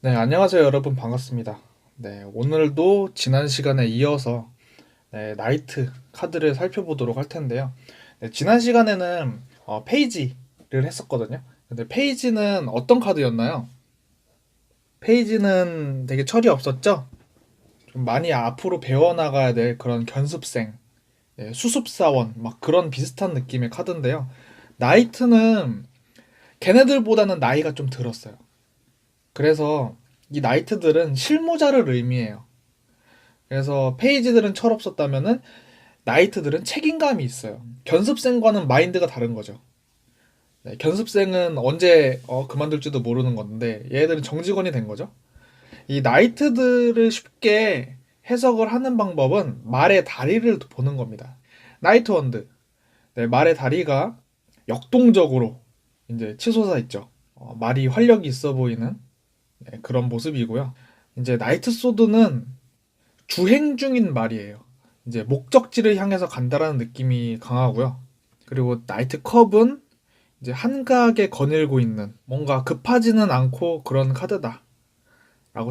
네, 안녕하세요, 여러분. 반갑습니다. 네, 오늘도 지난 시간에 이어서 나이트 카드를 살펴보도록 할 텐데요. 네, 지난 시간에는 페이지를 했었거든요. 근데 페이지는 어떤 카드였나요? 페이지는 되게 철이 없었죠? 좀 많이 앞으로 배워나가야 될 그런 견습생, 수습사원, 막 그런 비슷한 느낌의 카드인데요. 나이트는 걔네들보다는 나이가 좀 들었어요. 그래서 이 나이트들은 실무자를 의미해요. 그래서 페이지들은 철없었다면은 나이트들은 책임감이 있어요. 견습생과는 마인드가 다른 거죠. 네, 견습생은 언제 그만둘지도 모르는 건데 얘들은 정직원이 된 거죠. 이 나이트들을 쉽게 해석을 하는 방법은 말의 다리를 보는 겁니다. 나이트 원드, 네, 말의 다리가 역동적으로 이제 치솟아 있죠. 말이 활력이 있어 보이는 그런 모습이고요. 이제 나이트 소드는 주행 중인 말이에요. 이제 목적지를 향해서 간다라는 느낌이 강하고요. 그리고 나이트 컵은 이제 한가하게 거닐고 있는 뭔가 급하지는 않고 그런 카드다라고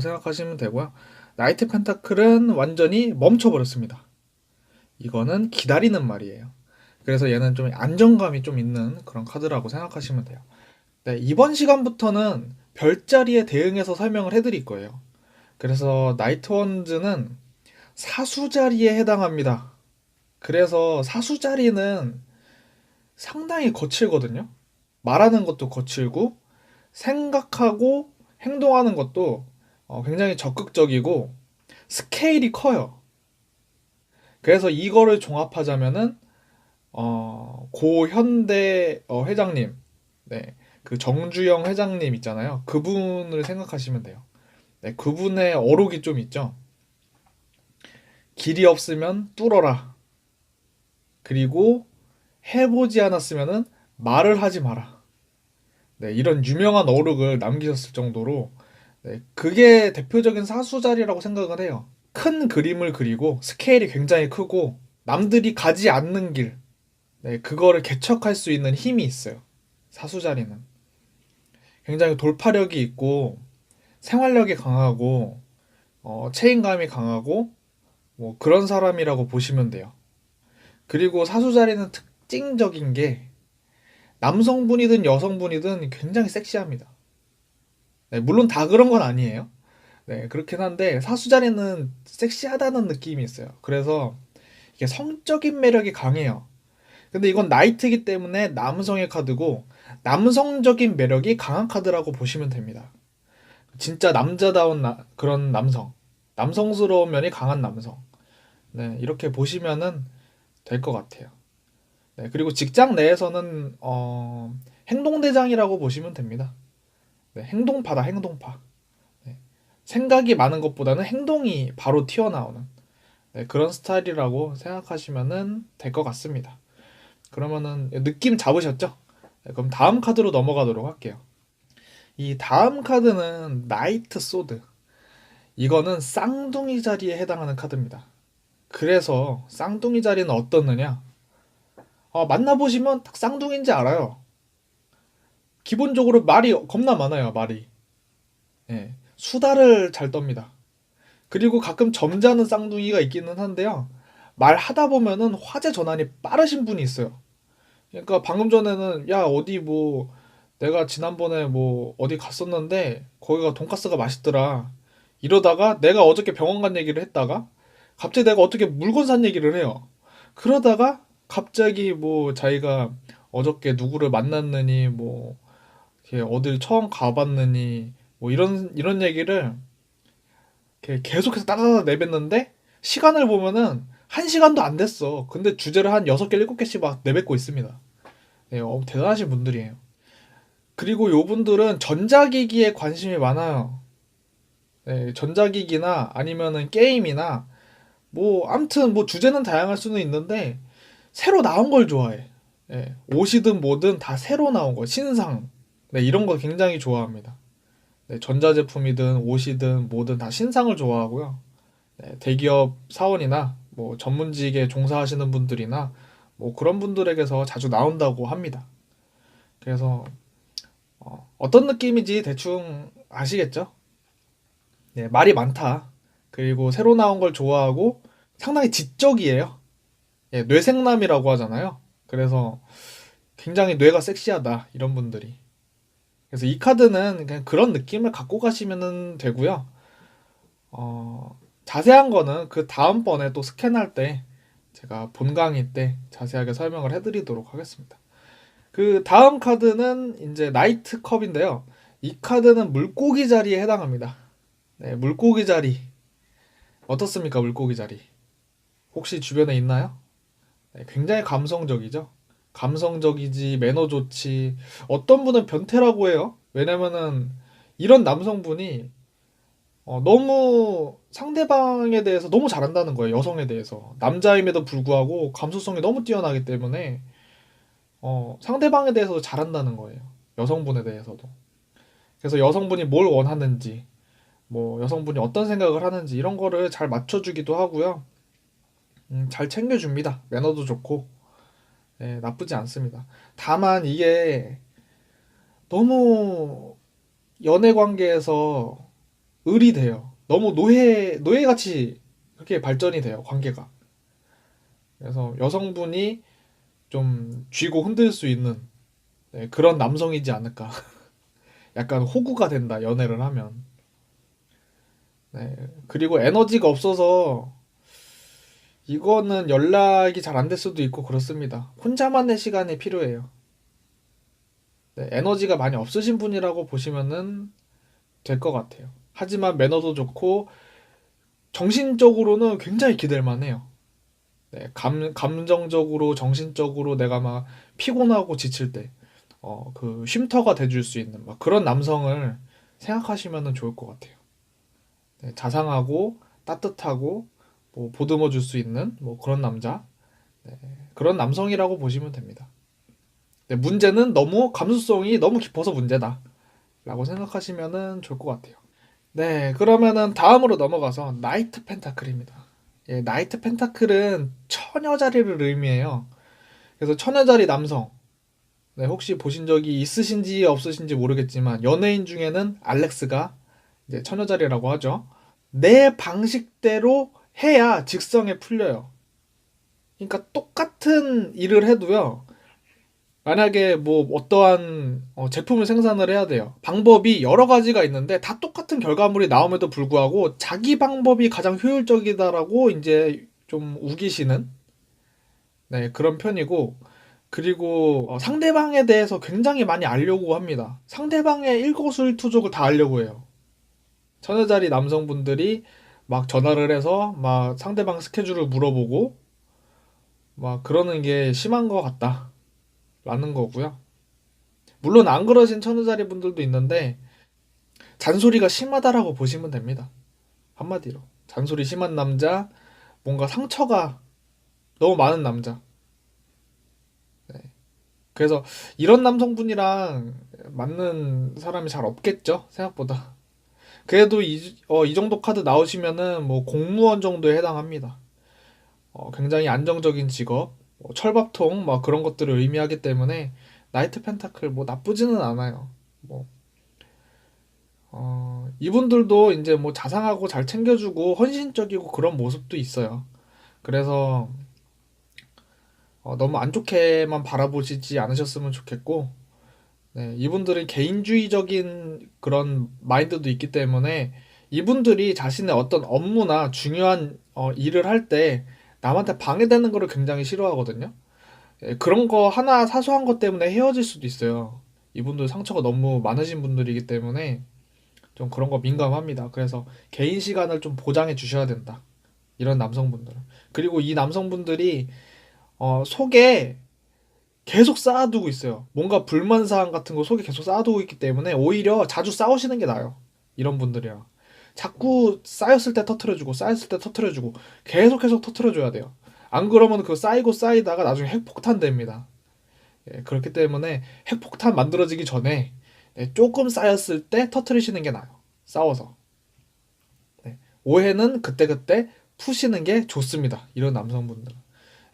생각하시면 되고요. 나이트 펜타클은 완전히 멈춰버렸습니다. 이거는 기다리는 말이에요. 그래서 얘는 좀 안정감이 좀 있는 그런 카드라고 생각하시면 돼요. 네, 이번 시간부터는 별자리에 대응해서 설명을 해드릴 거예요. 그래서 나이트 원즈는 사수자리에 해당합니다. 그래서 사수자리는 상당히 거칠거든요. 말하는 것도 거칠고 생각하고 행동하는 것도 굉장히 적극적이고 스케일이 커요. 그래서 이거를 종합하자면은 고현대 회장님, 네, 그 정주영 회장님 있잖아요. 그분을 생각하시면 돼요. 네, 그분의 어록이 좀 있죠. 길이 없으면 뚫어라. 그리고 해보지 않았으면은 말을 하지 마라. 네, 이런 유명한 어록을 남기셨을 정도로 그게 대표적인 사수자리라고 생각을 해요. 큰 그림을 그리고 스케일이 굉장히 크고 남들이 가지 않는 길, 그거를 개척할 수 있는 힘이 있어요. 사수자리는 굉장히 돌파력이 있고 생활력이 강하고 책임감이 강하고 뭐 그런 사람이라고 보시면 돼요. 그리고 사수자리는 특징적인 게 남성분이든 여성분이든 굉장히 섹시합니다. 네, 물론 다 그런 건 아니에요. 네, 그렇긴 한데 사수자리는 섹시하다는 느낌이 있어요. 그래서 이게 성적인 매력이 강해요. 근데 이건 나이트이기 때문에 남성의 카드고 남성적인 매력이 강한 카드라고 보시면 됩니다. 진짜 남자다운 그런 남성, 남성스러운 면이 강한 남성. 네, 이렇게 보시면은 될 것 같아요. 네, 그리고 직장 내에서는 행동대장이라고 보시면 됩니다. 네, 행동파다, 행동파. 네, 생각이 많은 것보다는 행동이 바로 튀어나오는 그런 스타일이라고 생각하시면 될 것 같습니다. 그러면은 느낌 잡으셨죠? 네, 그럼 다음 카드로 넘어가도록 할게요. 이 다음 카드는 나이트 소드. 이거는 쌍둥이 자리에 해당하는 카드입니다. 그래서 쌍둥이 자리는 어떻느냐? 만나보시면 딱 쌍둥이인지 알아요. 기본적으로 말이 겁나 많아요, 말이. 예, 수다를 잘 떱니다. 그리고 가끔 점잖은 쌍둥이가 있기는 한데요. 말하다 보면은 화제 전환이 빠르신 분이 있어요. 그러니까 방금 전에는 야 어디 뭐 내가 지난번에 뭐 어디 갔었는데 거기가 돈가스가 맛있더라. 이러다가 내가 어저께 병원 간 얘기를 했다가 갑자기 내가 어떻게 물건 산 얘기를 해요. 그러다가 갑자기 뭐 자기가 어저께 누구를 만났느니 뭐 이렇게 어딜 처음 가봤느니 뭐 이런 얘기를 이렇게 계속해서 따다다 내뱉는데 시간을 보면은 한 시간도 안 됐어. 근데 주제를 한 6개, 7개씩 막 내뱉고 있습니다. 네, 대단하신 분들이에요. 그리고 요분들은 전자기기에 관심이 많아요. 네, 전자기기나 아니면은 게임이나 뭐 아무튼 뭐 주제는 다양할 수는 있는데 새로 나온 걸 좋아해. 네, 옷이든 뭐든 다 새로 나온 거, 신상. 네, 이런 거 굉장히 좋아합니다. 네, 전자제품이든 옷이든 뭐든 다 신상을 좋아하고요. 네, 대기업 사원이나 뭐 전문직에 종사하시는 분들이나 뭐 그런 분들에게서 자주 나온다고 합니다. 그래서 어떤 느낌인지 대충 아시겠죠? 네, 말이 많다. 그리고 새로 나온 걸 좋아하고 상당히 지적이에요. 예, 뇌생남이라고 하잖아요. 그래서 굉장히 뇌가 섹시하다. 이런 분들이. 그래서 이 카드는 그냥 그런 느낌을 갖고 가시면 되고요. 자세한 거는 그 다음번에 또 스캔할 때 제가 본 강의 때 자세하게 설명을 해드리도록 하겠습니다. 그 다음 카드는 이제 나이트 컵인데요. 이 카드는 물고기 자리에 해당합니다. 네, 물고기 자리. 어떻습니까, 물고기 자리? 혹시 주변에 있나요? 네, 굉장히 감성적이죠? 감성적이지, 매너 좋지. 어떤 분은 변태라고 해요. 왜냐면은 이런 남성분이 너무 상대방에 대해서 너무 잘한다는 거예요. 여성에 대해서. 남자임에도 불구하고 감수성이 너무 뛰어나기 때문에 상대방에 대해서도 잘한다는 거예요. 여성분에 대해서도. 그래서 여성분이 뭘 원하는지, 뭐 여성분이 어떤 생각을 하는지 이런 거를 잘 맞춰주기도 하고요. 잘 챙겨줍니다. 매너도 좋고. 예, 나쁘지 않습니다. 다만 이게 너무 연애 관계에서 을이 돼요. 너무 노예같이 그렇게 발전이 돼요, 관계가. 그래서 여성분이 좀 쥐고 흔들 수 있는 네, 그런 남성이지 않을까. 약간 호구가 된다, 연애를 하면. 네, 그리고 에너지가 없어서 이거는 연락이 잘 안 될 수도 있고 그렇습니다. 혼자만의 시간이 필요해요. 네, 에너지가 많이 없으신 분이라고 보시면은 될 것 같아요. 하지만 매너도 좋고 정신적으로는 굉장히 기댈 만해요. 네, 감정적으로 정신적으로 내가 막 피곤하고 지칠 때 그 쉼터가 돼줄 수 있는 막 그런 남성을 생각하시면 좋을 것 같아요. 네, 자상하고 따뜻하고 뭐 보듬어 줄 수 있는 뭐 그런 남자, 네, 그런 남성이라고 보시면 됩니다. 네, 문제는 너무 감수성이 너무 깊어서 문제다 라고 생각하시면 좋을 것 같아요. 네, 그러면은 다음으로 넘어가서 나이트 펜타클입니다. 예, 나이트 펜타클은 처녀 자리를 의미해요. 그래서 처녀 자리 남성. 네, 혹시 보신 적이 있으신지 없으신지 모르겠지만 연예인 중에는 알렉스가 이제 처녀 자리라고 하죠. 내 방식대로 해야 직성에 풀려요. 그러니까 똑같은 일을 해도요. 만약에 뭐 어떠한 제품을 생산을 해야 돼요. 방법이 여러 가지가 있는데 다 똑같은 결과물이 나옴에도 불구하고 자기 방법이 가장 효율적이다라고 이제 좀 우기시는 네, 그런 편이고 그리고 상대방에 대해서 굉장히 많이 알려고 합니다. 상대방의 일거수일투족을 다 알려고 해요. 처녀자리 남성분들이 막 전화를 해서 막 상대방 스케줄을 물어보고 막 그러는 게 심한 것 같다라는 거고요. 물론 안 그러신 천우자리 분들도 있는데 잔소리가 심하다라고 보시면 됩니다. 한마디로 잔소리 심한 남자, 뭔가 상처가 너무 많은 남자. 네. 그래서 이런 남성분이랑 맞는 사람이 잘 없겠죠, 생각보다. 그래도 이 정도 카드 나오시면은 뭐 공무원 정도에 해당합니다. 굉장히 안정적인 직업, 뭐 철밥통 막 그런 것들을 의미하기 때문에 나이트 펜타클 뭐 나쁘지는 않아요. 뭐 이분들도 이제 뭐 자상하고 잘 챙겨주고 헌신적이고 그런 모습도 있어요. 그래서 너무 안 좋게만 바라보시지 않으셨으면 좋겠고, 네, 이분들은 개인주의적인 그런 마인드도 있기 때문에 이분들이 자신의 어떤 업무나 중요한 일을 할 때 남한테 방해되는 거를 굉장히 싫어하거든요. 예, 그런 거 하나 사소한 것 때문에 헤어질 수도 있어요. 이분들 상처가 너무 많으신 분들이기 때문에 좀 그런 거 민감합니다. 그래서 개인 시간을 좀 보장해 주셔야 된다. 이런 남성분들은. 그리고 이 남성분들이 속에 계속 쌓아두고 있어요. 뭔가 불만사항 같은 거 속에 계속 쌓아두고 있기 때문에 오히려 자주 싸우시는 게 나아요. 이런 분들이랑. 자꾸 쌓였을 때 터트려주고 쌓였을 때 터트려주고 계속 터트려줘야 돼요. 안 그러면 그 쌓이고 쌓이다가 나중에 핵폭탄 됩니다. 예, 그렇기 때문에 핵폭탄 만들어지기 전에 조금 쌓였을 때 터트리시는 게 나아요. 싸워서. 네. 오해는 그때그때 푸시는 게 좋습니다. 이런 남성분들은.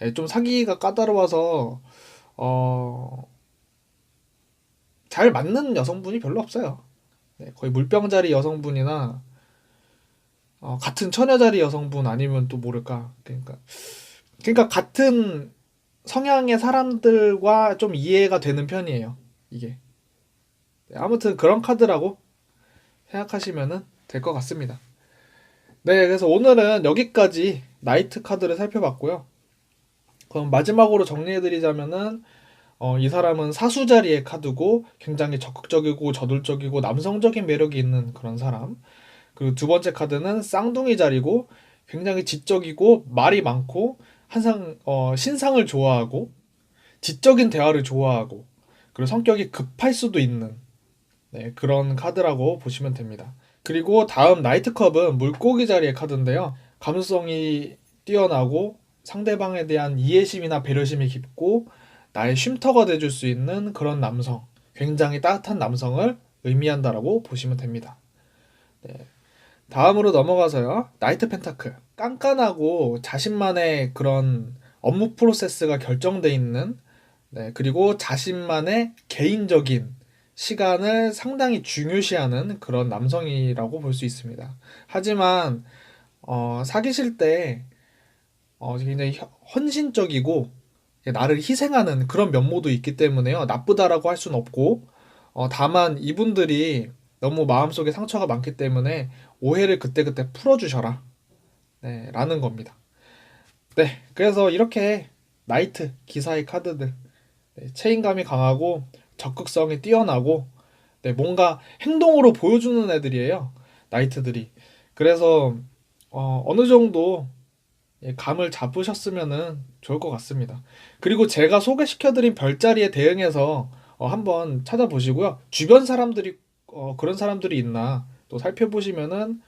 예, 좀 사기가 까다로워서 어, 잘 맞는 여성분이 별로 없어요. 네, 거의 물병자리 여성분이나 같은 처녀자리 여성분 아니면 또 모를까. 그러니까 같은 성향의 사람들과 좀 이해가 되는 편이에요. 이게. 네, 아무튼 그런 카드라고 생각하시면 될 것 같습니다. 네, 그래서 오늘은 여기까지 나이트 카드를 살펴봤고요. 그럼 마지막으로 정리해드리자면은 이 사람은 사수자리의 카드고 굉장히 적극적이고 저돌적이고 남성적인 매력이 있는 그런 사람. 그리고 두 번째 카드는 쌍둥이 자리고 굉장히 지적이고 말이 많고 항상 신상을 좋아하고 지적인 대화를 좋아하고 그리고 성격이 급할 수도 있는 네, 그런 카드라고 보시면 됩니다. 그리고 다음 나이트컵은 물고기 자리의 카드인데요. 감수성이 뛰어나고 상대방에 대한 이해심이나 배려심이 깊고 나의 쉼터가 돼줄 수 있는 그런 남성, 굉장히 따뜻한 남성을 의미한다라고 보시면 됩니다. 네. 다음으로 넘어가서요. 나이트 펜타클. 깐깐하고 자신만의 그런 업무 프로세스가 결정돼 있는 네, 그리고 자신만의 개인적인 시간을 상당히 중요시하는 그런 남성이라고 볼 수 있습니다. 하지만 사귀실 때 굉장히 헌신적이고 나를 희생하는 그런 면모도 있기 때문에요. 나쁘다라고 할 수는 없고 다만 이분들이 너무 마음속에 상처가 많기 때문에 오해를 그때그때 풀어주셔라. 네, 라는 겁니다. 네, 그래서 이렇게 나이트 기사의 카드들 네, 책임감이 강하고 적극성이 뛰어나고 네, 뭔가 행동으로 보여주는 애들이에요. 나이트들이. 그래서 어느 정도 감을 잡으셨으면 좋을 것 같습니다. 그리고 제가 소개시켜드린 별자리에 대응해서 한번 찾아보시고요. 주변 사람들이 그런 사람들이 있나 또 살펴보시면은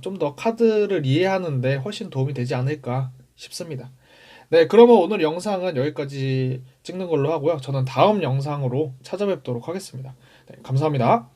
좀 더 카드를 이해하는데 훨씬 도움이 되지 않을까 싶습니다. 네, 그러면 오늘 영상은 여기까지 찍는 걸로 하고요. 저는 다음 영상으로 찾아뵙도록 하겠습니다. 네, 감사합니다.